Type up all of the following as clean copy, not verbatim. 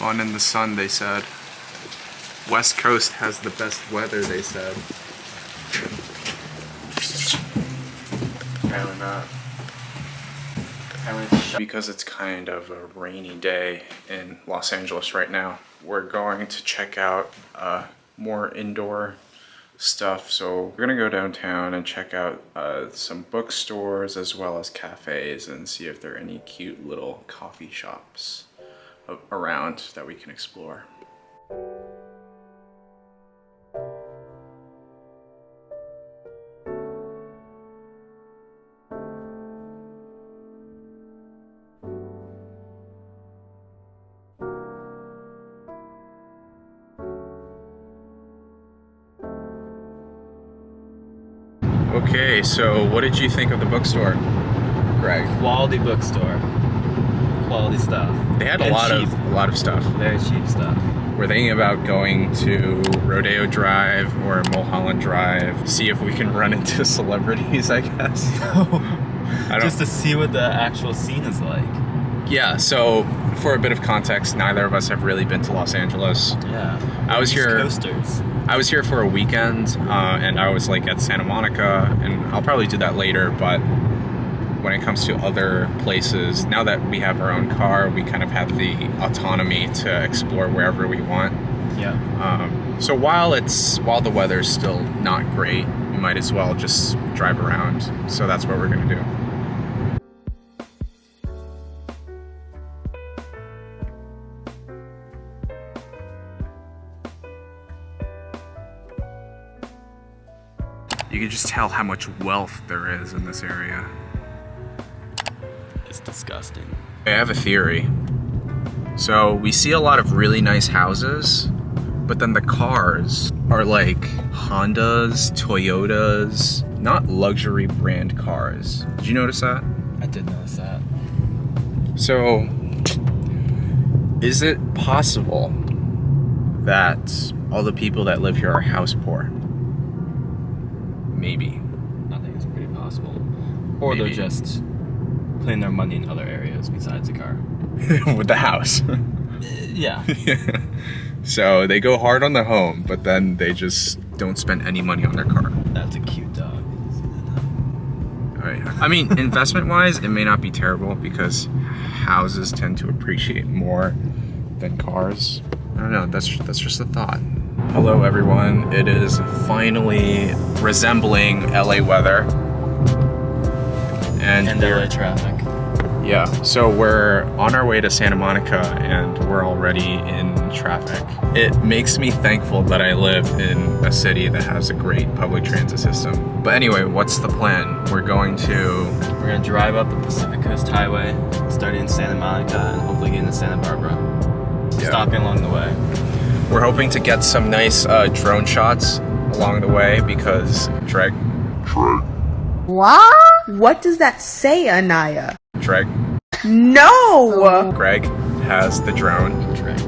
fun in the sun, they said. West Coast has the best weather, they said. Apparently not. Because it's kind of a rainy day in Los Angeles right now, we're going to check out more indoor stuff. So we're gonna go downtown and check out some bookstores as well as cafes and see if there are any cute little coffee shops around that we can explore. Okay, so what did you think of the bookstore, Greg? Quality bookstore. Quality stuff. They had a lot of stuff. Very cheap stuff. We're thinking about going to Rodeo Drive or Mulholland Drive, see if we can run into celebrities, I guess. Just to see what the actual scene is like. Yeah, so for a bit of context, neither of us have really been to Los Angeles. Yeah. I was here. Coasters. I was here for a weekend, and I was like at Santa Monica, and I'll probably do that later, but when it comes to other places, now that we have our own car, we kind of have the autonomy to explore wherever we want. Yeah. So while the weather's still not great, we might as well just drive around. So that's what we're gonna do. You can just tell how much wealth there is in this area. It's disgusting. I have a theory. So we see a lot of really nice houses, but then the cars are like Hondas, Toyotas, not luxury brand cars. Did you notice that? I did notice that. So, is it possible that all the people that live here are house poor? Maybe. I think it's pretty possible. Or Maybe. they're just putting their money in other areas besides the car. With the house. Yeah. So they go hard on the home, but then they just don't spend any money on their car. That's a cute dog. All right. I mean, investment-wise, it may not be terrible because houses tend to appreciate more than cars. I don't know. That's just a thought. Hello, everyone. It is finally resembling LA weather. And LA traffic. Yeah, so we're on our way to Santa Monica and we're already in traffic. It makes me thankful that I live in a city that has a great public transit system. But anyway, what's the plan? We're gonna drive up the Pacific Coast Highway, starting in Santa Monica and hopefully getting to Santa Barbara. Yeah. Stopping along the way. We're hoping to get some nice drone shots along the way because Dreg. What? What does that say, Anaya? Dreg. No! Greg has the drone. Drag.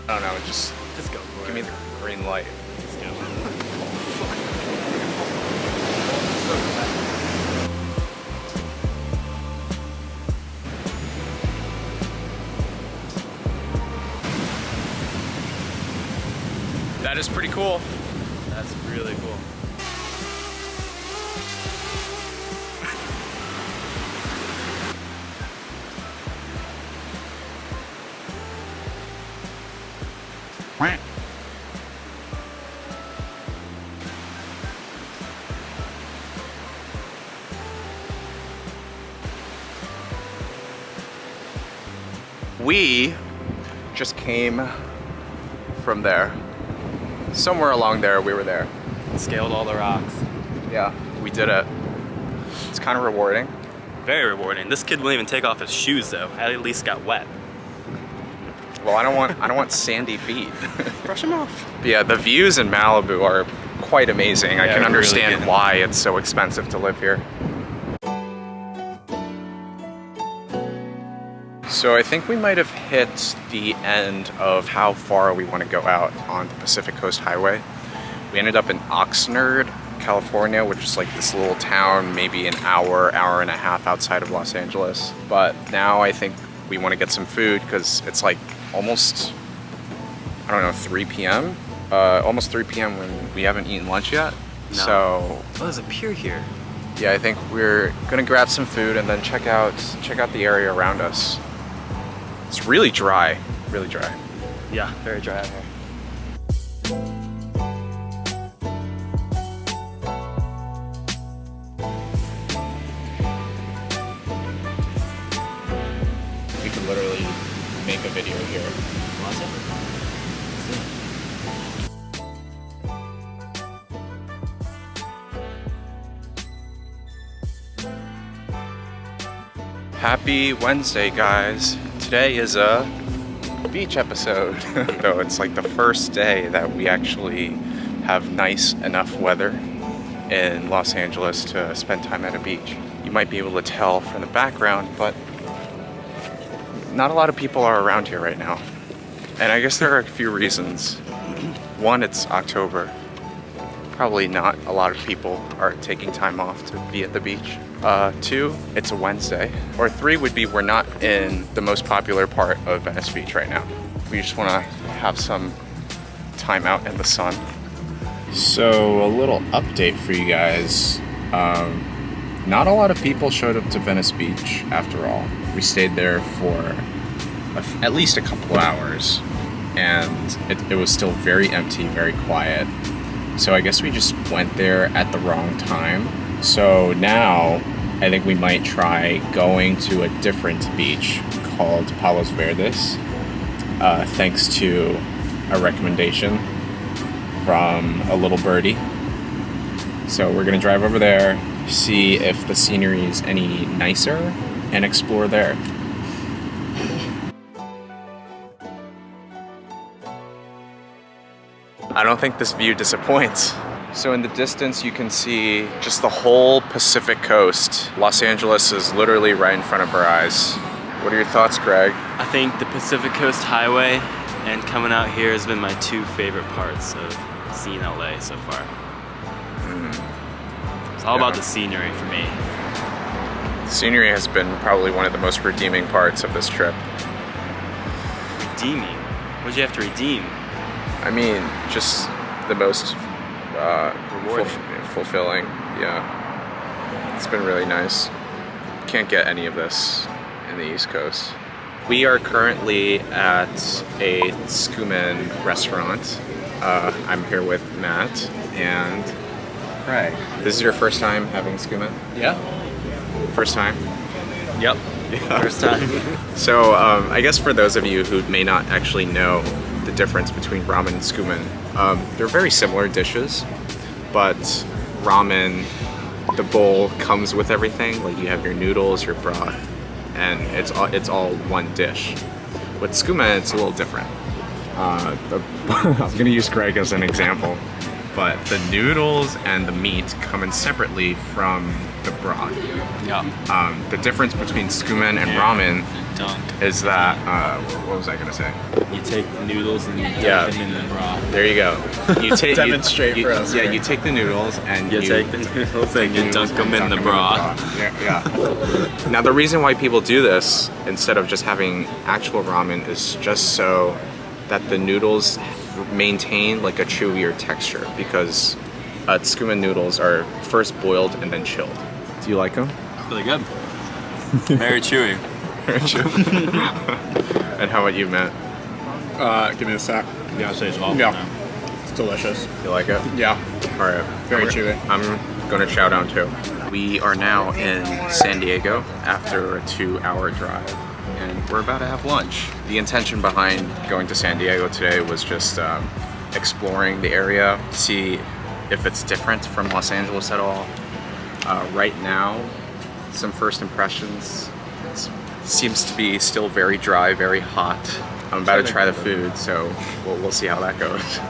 I don't know, just go for give me the green light. Let's go. That is pretty cool. That's really cool. We just came from there. Somewhere along there, we were there. Scaled all the rocks. Yeah, we did it. It's kind of rewarding. Very rewarding. This kid wouldn't even take off his shoes though. At least got wet. Well, I don't want sandy feet. Brush them off. But yeah, the views in Malibu are quite amazing. I Yeah, can really understand good. why it's so expensive to live here. So I think we might have hit the end of how far we want to go out on the Pacific Coast Highway. We ended up in Oxnard, California, which is like this little town, maybe an hour, hour and a half outside of Los Angeles. But now I think we want to get some food because it's like almost, I don't know, 3 p.m. Almost 3 p.m. when we haven't eaten lunch yet. No. So Oh, there's a pier here. yeah, I think we're gonna grab some food and then check out the area around us. It's really dry, really dry. Yeah, very dry out here. We could literally make a video here. Happy Wednesday, guys. Today is a beach episode. So it's like the first day that we actually have nice enough weather in Los Angeles to spend time at a beach. You might be able to tell from the background, but not a lot of people are around here right now. And I guess there are a few reasons. One, it's October. Probably not a lot of people are taking time off to be at the beach. Two, it's a Wednesday. Or three would be we're not in the most popular part of Venice Beach right now. We just want to have some time out in the sun. So a little update for you guys. Not a lot of people showed up to Venice Beach after all. We stayed there for at least a couple hours, and it was still very empty, very quiet. So I guess we just went there at the wrong time. So now I think we might try going to a different beach called Palos Verdes, thanks to a recommendation from a little birdie. So we're gonna drive over there, see if the scenery is any nicer, and explore there. I don't think this view disappoints. So in the distance you can see just the whole Pacific coast. Los Angeles is literally right in front of our eyes. What are your thoughts, Greg? I think the Pacific Coast Highway and coming out here has been my two favorite parts of seeing LA so far. It's all about the scenery for me. The scenery has been probably one of the most redeeming parts of this trip. Redeeming? What'd you have to redeem? I mean, just the most Rewarding. fulfilling. Yeah, it's been really nice. Can't get any of this in the East Coast. We are currently at a Skuman restaurant. I'm here with Matt and Craig. This is your first time having Skuman? Yeah. First time? Yep. Yeah. First time. So I guess for those of you who may not actually know the difference between ramen and skuman, they're very similar dishes, but ramen, the bowl comes with everything. Like you have your noodles, your broth, and it's all one dish. With skuman, it's a little different. I was gonna use Greg as an example, but the noodles and the meat come in separately from the broth. Yeah. The difference between skuman and ramen Dunk. is that, what was I gonna say? You take the noodles and you dunk Yeah. them in the broth. There you go. You take Demonstrate you, for us Yeah, here. you take the noodles and You take the noodles and you dunk them in the dunk broth. Yeah. Now the reason why people do this instead of just having actual ramen is just so that the noodles maintain like a chewier texture, because skuman noodles are first boiled and then chilled. Do you like them? Really good. Very chewy. And how about you, Matt? Give me a sec. Yeah, I'd say as well. Yeah. It's delicious. You like it? Yeah. All right. Very I'm- chewy. I'm going to chow down too. We are now in San Diego after a 2-hour drive, and we're about to have lunch. The intention behind going to San Diego today was just exploring the area, see if it's different from Los Angeles at all. Right now, some first impressions. It seems to be still very dry, very hot. I'm about to try the food, so we'll see how that goes.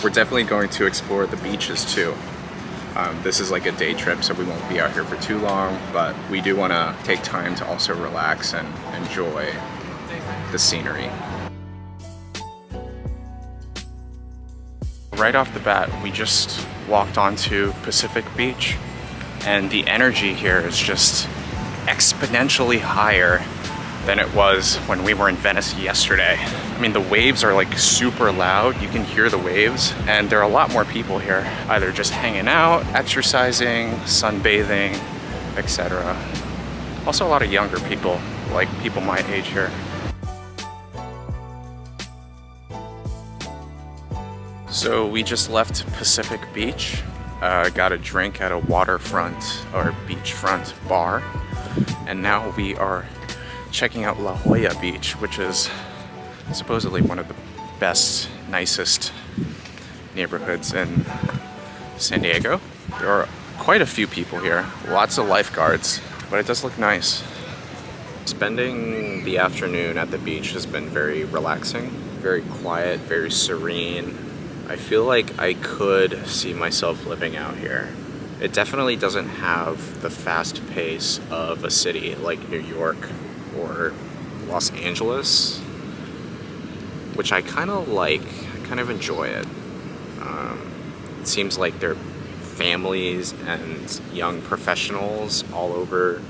We're definitely going to explore the beaches too. This is like a day trip, so we won't be out here for too long, but we do want to take time to also relax and enjoy the scenery. Right off the bat, we just walked onto Pacific Beach, and the energy here is just exponentially higher than it was when we were in Venice yesterday. I mean, the waves are like super loud. You can hear the waves, and there are a lot more people here, either just hanging out, exercising, sunbathing, etc. Also a lot of younger people, like people my age here. So we just left Pacific Beach, got a drink at a waterfront or beachfront bar, and now we are checking out La Jolla Beach, which is supposedly one of the best, nicest neighborhoods in San Diego. There are quite a few people here, lots of lifeguards, but it does look nice. Spending the afternoon at the beach has been very relaxing, very quiet, very serene. I feel like I could see myself living out here. It definitely doesn't have the fast pace of a city like New York or Los Angeles, which I kind of like. I kind of enjoy it. It seems like there are families and young professionals all over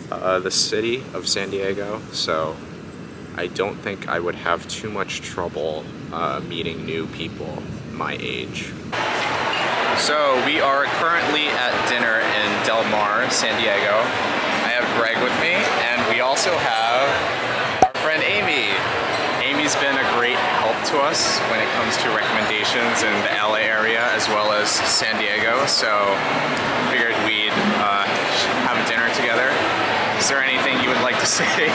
the city of San Diego, so I don't think I would have too much trouble meeting new people my age. So we are currently at dinner in Del Mar, San Diego. I have Greg with me, and we also have our friend Amy. Amy's been a great help to us when it comes to recommendations in the LA area as well as San Diego, so figured we'd have a dinner together. Is there anything you would like to say?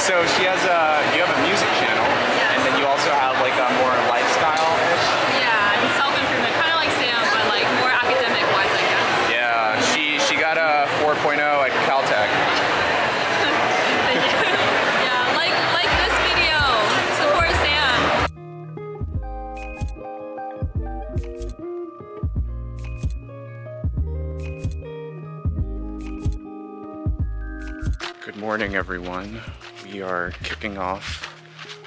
So she has you have a music channel, yeah. And then you also have like a more lifestyle-ish. Yeah, and self-improvement, kind of like Sam, but like more academic-wise, I guess. Yeah, she got a 4.0 at Caltech. Thank you. Yeah, like this video, support Sam. Good morning, everyone. We are kicking off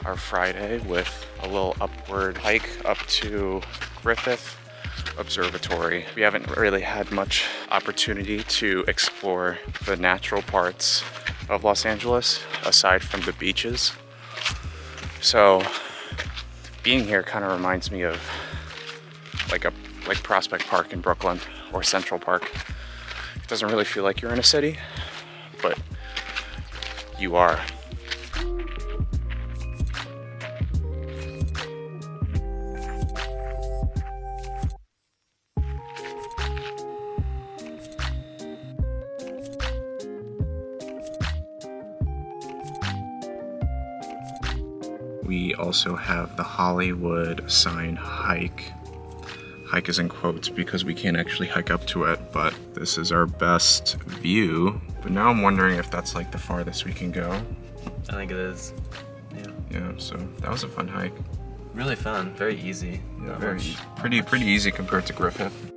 our Friday with a little upward hike up to Griffith Observatory. We haven't really had much opportunity to explore the natural parts of Los Angeles aside from the beaches. So being here kind of reminds me of like Prospect Park in Brooklyn or Central Park. It doesn't really feel like you're in a city, but you are. We also have the Hollywood sign hike. Hike is in quotes because we can't actually hike up to it, but this is our best view. But now I'm wondering if that's like the farthest we can go. I think it is. Yeah. Yeah, so that was a fun hike. Really fun, very easy. Yeah, pretty easy compared to Griffith.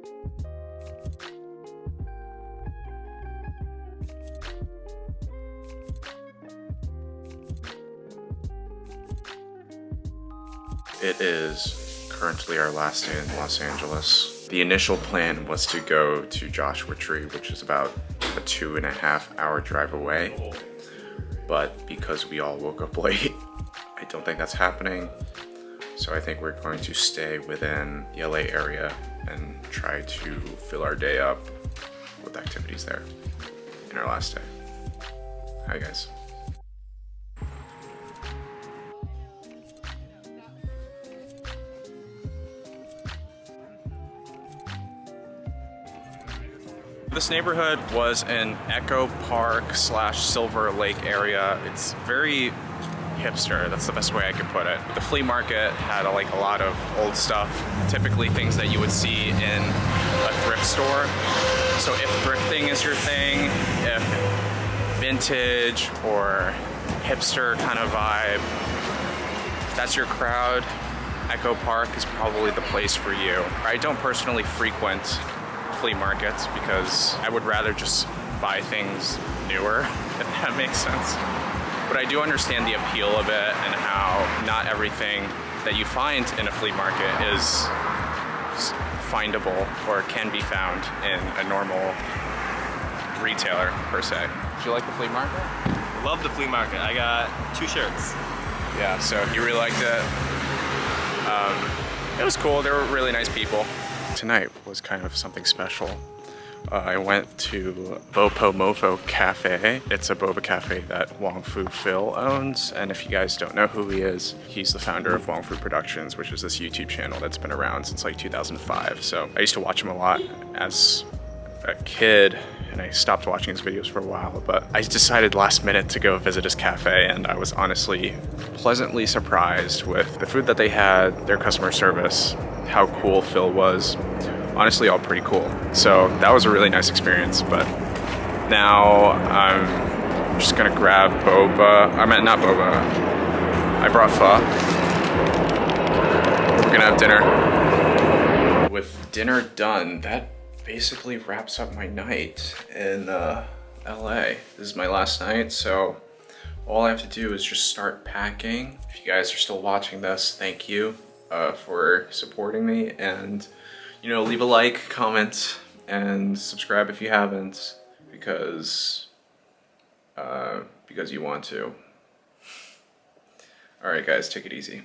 It is currently our last day in Los Angeles. The initial plan was to go to Joshua Tree, which is about a 2.5-hour drive away. But because we all woke up late, I don't think that's happening. So I think we're going to stay within the LA area and try to fill our day up with activities there in our last day. Hi guys. This neighborhood was in Echo Park / Silver Lake area. It's very hipster, that's the best way I could put it. The flea market had like a lot of old stuff, typically things that you would see in a thrift store. So if thrifting is your thing, if vintage or hipster kind of vibe, if that's your crowd, Echo Park is probably the place for you. I don't personally frequent flea markets because I would rather just buy things newer, if that makes sense. But I do understand the appeal of it and how not everything that you find in a flea market is findable or can be found in a normal retailer per se. Do you like the flea market? Love the flea market. I got 2 shirts. Yeah, so you really liked it. It was cool. They were really nice people. Tonight was kind of something special. I went to Bopo Mofo Cafe. It's a boba cafe that Wong Fu Phil owns, and if you guys don't know who he is, he's the founder of Wong Fu Productions, which is this YouTube channel that's been around since like 2005. So I used to watch him a lot as a kid, and I stopped watching his videos for a while, but I decided last minute to go visit his cafe, and I was honestly pleasantly surprised with the food that they had, their customer service, how cool Phil was. Honestly, all pretty cool. So that was a really nice experience, but now I'm just gonna grab boba. I meant not boba. I brought pho. We're gonna have dinner. With dinner done, that basically wraps up my night in LA. This is my last night, so all I have to do is just start packing. If you guys are still watching this, thank you for supporting me, and you know, leave a like, comment, and subscribe if you haven't, because you want to. All right, guys, take it easy.